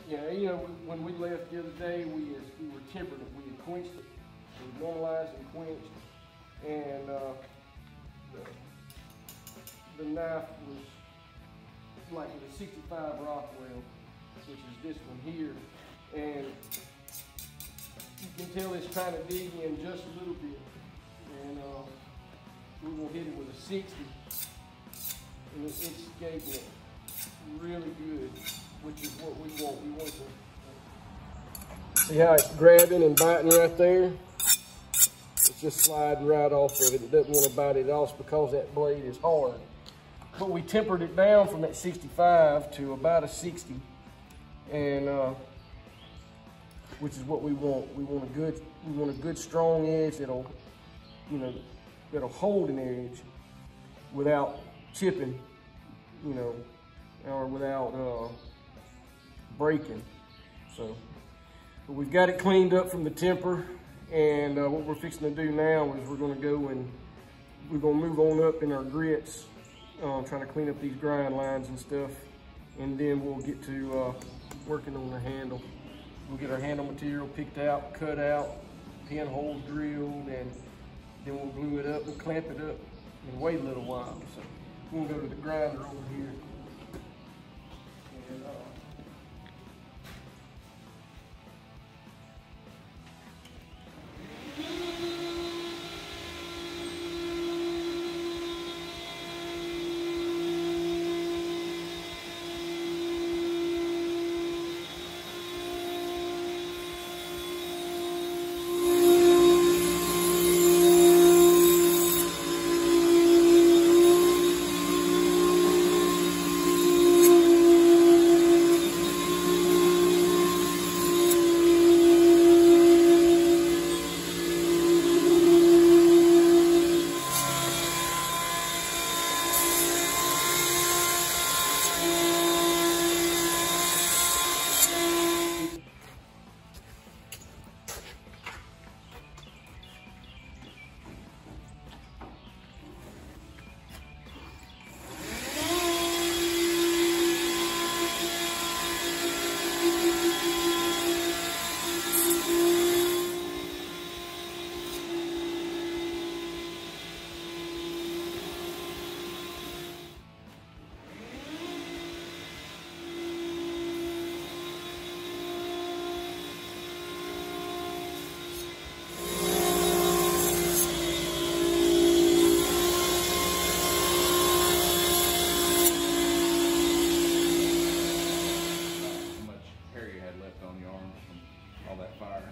Yeah, you know, when we left the other day, we were tempering it. We had quenched it. We normalized and quenched. And the knife was like with a 65 Rockwell, which is this one here. And you can tell it's trying to dig in just a little bit. And we're going to hit it with a 60. And it's escaping it really good, which is what we want. We want to see how it's grabbing and biting right there. It's just sliding right off of it. It doesn't want to bite it off because that blade is hard. But we tempered it down from that 65 to about a 60, and which is what we want. We want a good strong edge that'll, you know, that'll hold an edge without chipping, you know, or without breaking. So, but we've got it cleaned up from the temper, and what we're fixing to do now is we're going to go and we're going to move on up in our grits, trying to clean up these grind lines and stuff, and then we'll get to working on the handle. We'll get our handle material picked out, cut out, pinholes drilled, and then we'll glue it up and clamp it up and wait a little while. So we'll go to the grinder over here. And,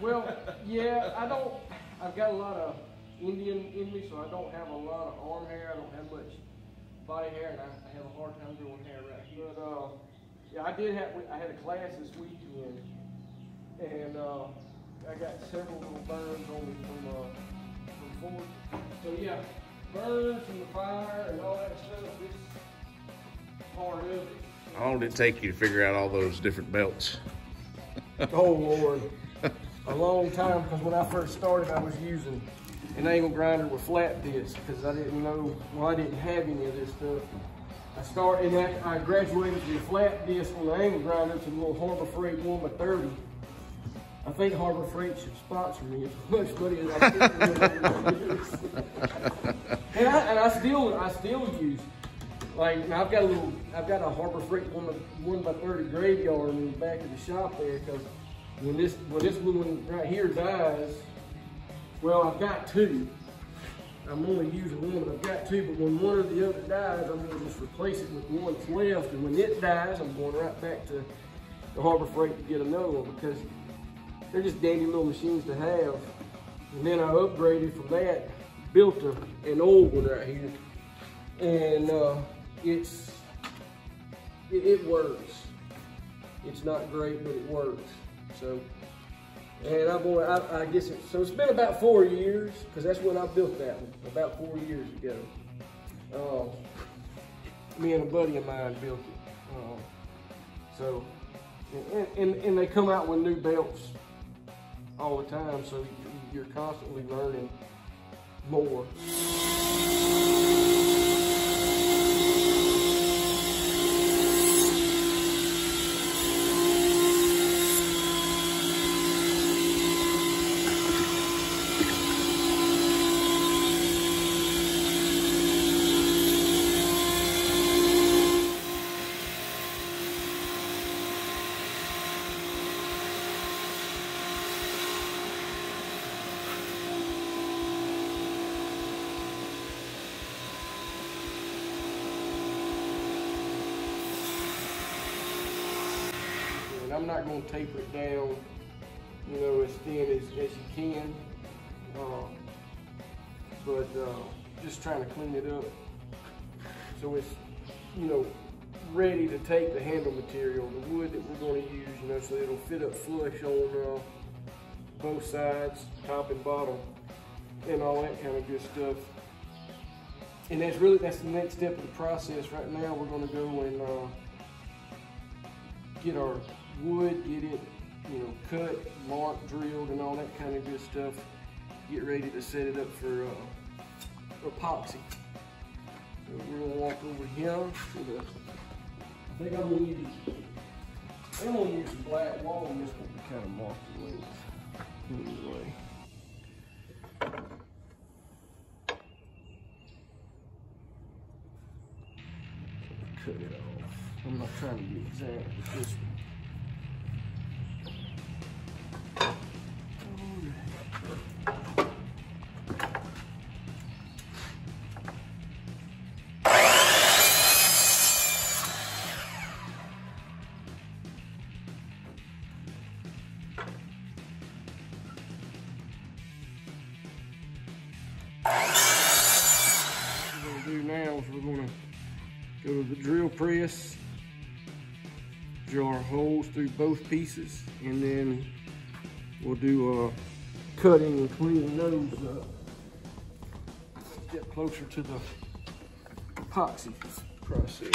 well, yeah, I've got a lot of Indian in me, so I don't have a lot of arm hair. I don't have much body hair, and I have a hard time growing hair right here. But yeah, I had a class this weekend, and I got several little burns on me from Ford. So yeah, burns from the fire and all that stuff. It's part of it. How long did it take you to figure out all those different belts? Oh Lord. A long time, because when I first started, I was using an angle grinder with flat disc because I didn't know, well, I didn't have any of this stuff. I graduated from the flat disc on the angle grinder to the little Harbor Freight 1x30. I think Harbor Freight should sponsor me. It's much money as I and I still use, like, now I've got a Harbor Freight 1x30 graveyard in the back of the shop there, because when this blue one right here dies, well, I've got two. I'm only using one, but I've got two. But when one or the other dies, I'm going to just replace it with one that's left. And when it dies, I'm going right back to the Harbor Freight to get another one, because they're just dandy little machines to have. And then I upgraded from that, built an old one right here, and it works. It's not great, but it works. So, and I guess it's been about 4 years, because that's when I built that one, about 4 years ago. Me and a buddy of mine built it. So, and they come out with new belts all the time, so you're constantly learning more. I'm not going to taper it down, you know, as thin as you can. But just trying to clean it up so it's, you know, ready to take the handle material, the wood that we're going to use, you know, so it'll fit up flush on both sides, top and bottom, and all that kind of good stuff. And that's the next step of the process. Right now we're going to go and get our wood, get it, you know, cut, marked, drilled, and all that kind of good stuff. Get ready to set it up for epoxy. So we're going to walk over here to the, I think I'm going to use the black wall, and this one to kind of mark the length. Anyway. Cut it off. I'm not trying to be exact with this one. We're going to go to the drill press, drill our holes through both pieces, and then we'll do cutting and cleaning those up. Get closer to the epoxy process.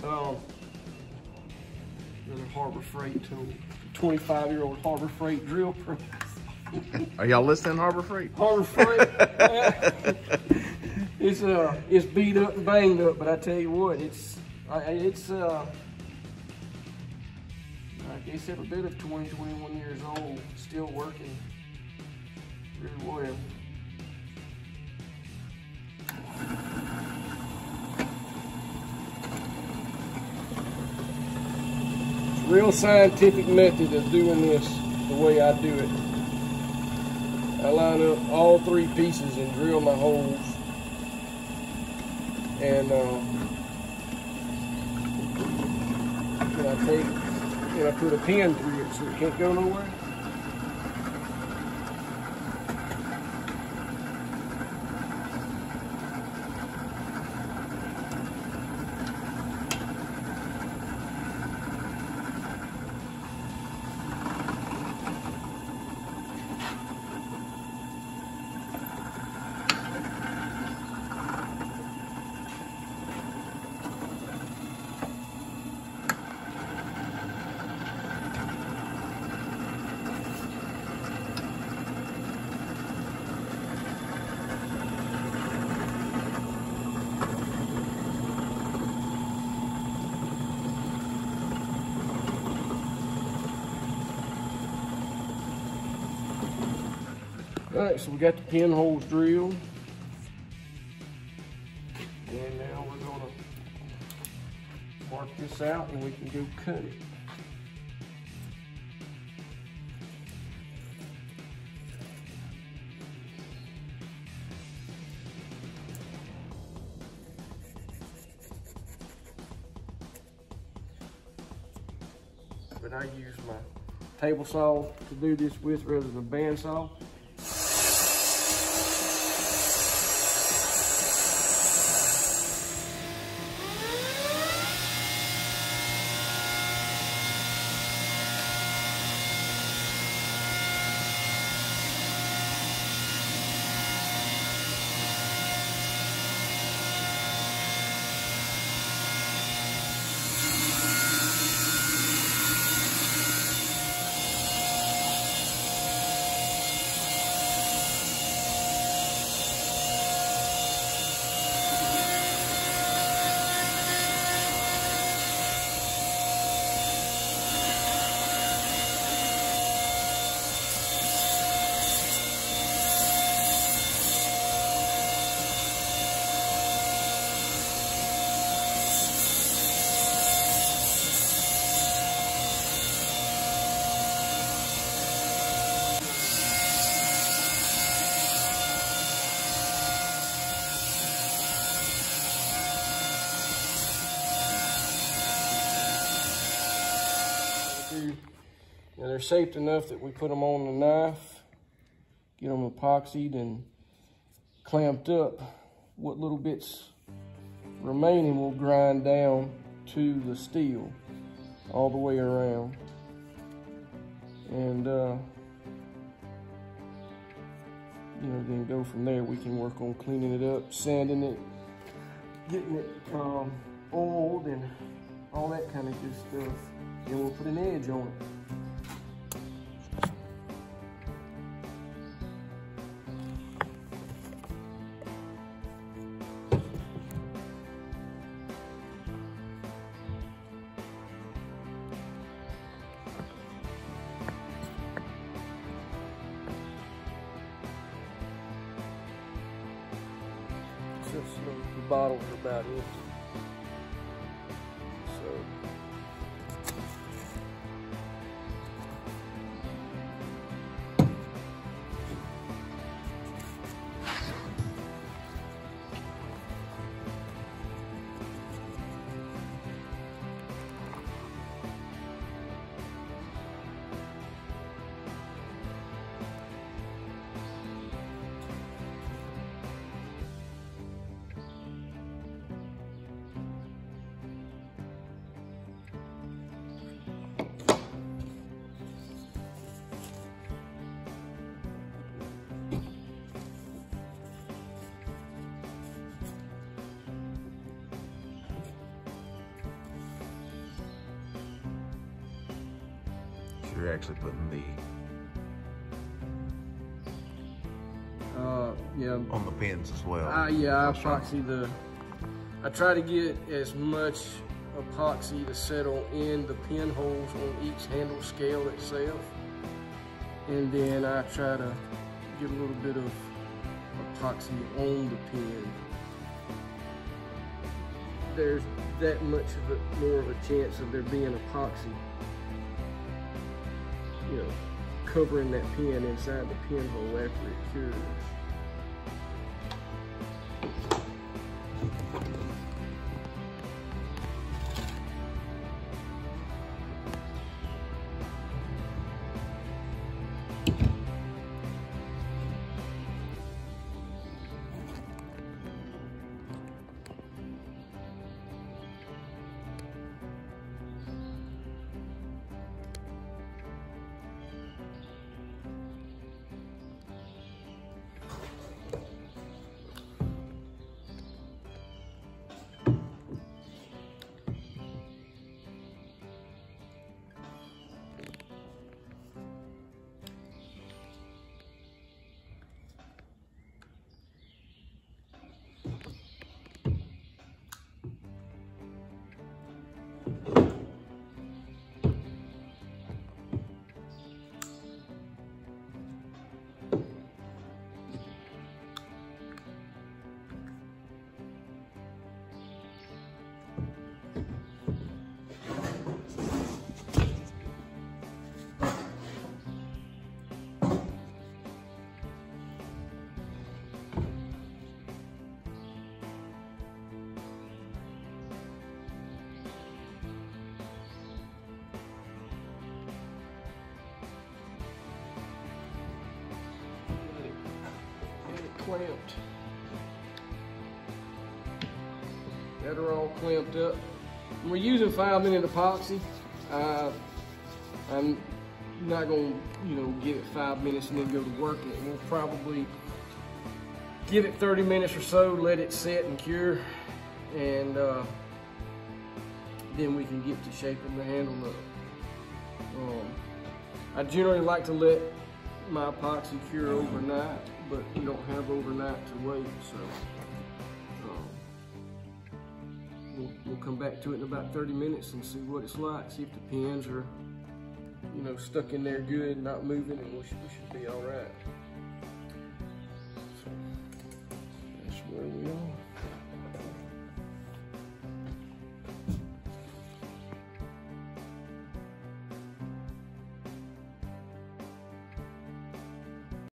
Another Harbor Freight tool. 25-year-old Harbor Freight drill press. Are y'all listening, Harbor Freight? Harbor Freight. It's beat up and banged up, but I tell you what, I guess every bit of 20, 21 years old, still working really well. Real scientific method of doing this the way I do it. I line up all three pieces and drill my holes, and I put a pin through it so it can't go nowhere. All right, so we got the pinholes drilled, and now we're going to mark this out and we can go cut it. But I use my table saw to do this with rather than a bandsaw. Now they're safe enough that we put them on the knife, get them epoxied and clamped up. What little bits remaining will grind down to the steel all the way around. And you know, then go from there. We can work on cleaning it up, sanding it, getting it oiled and all that kind of good stuff. Then we'll put an edge on it. The bottles are about empty. So you're actually putting the yeah, on the pins as well. yeah, I epoxy I try to get as much epoxy to settle in the pinholes on each handle scale itself, and then I try to get a little bit of epoxy on the pin. There's that much of more of a chance of there being epoxy, you know, covering that pin inside the pinhole after it cures. Clamped. That are all clamped up. And we're using 5-minute epoxy. I'm not gonna, you know, give it 5 minutes and then go to work it. We'll probably give it 30 minutes or so, let it set and cure, and then we can get to shaping the handle up. I generally like to let my epoxy cure overnight, but we don't have overnight to wait, so we'll come back to it in about 30 minutes and see what it's like, see if the pins are, you know, stuck in there good, not moving, and we should be all right.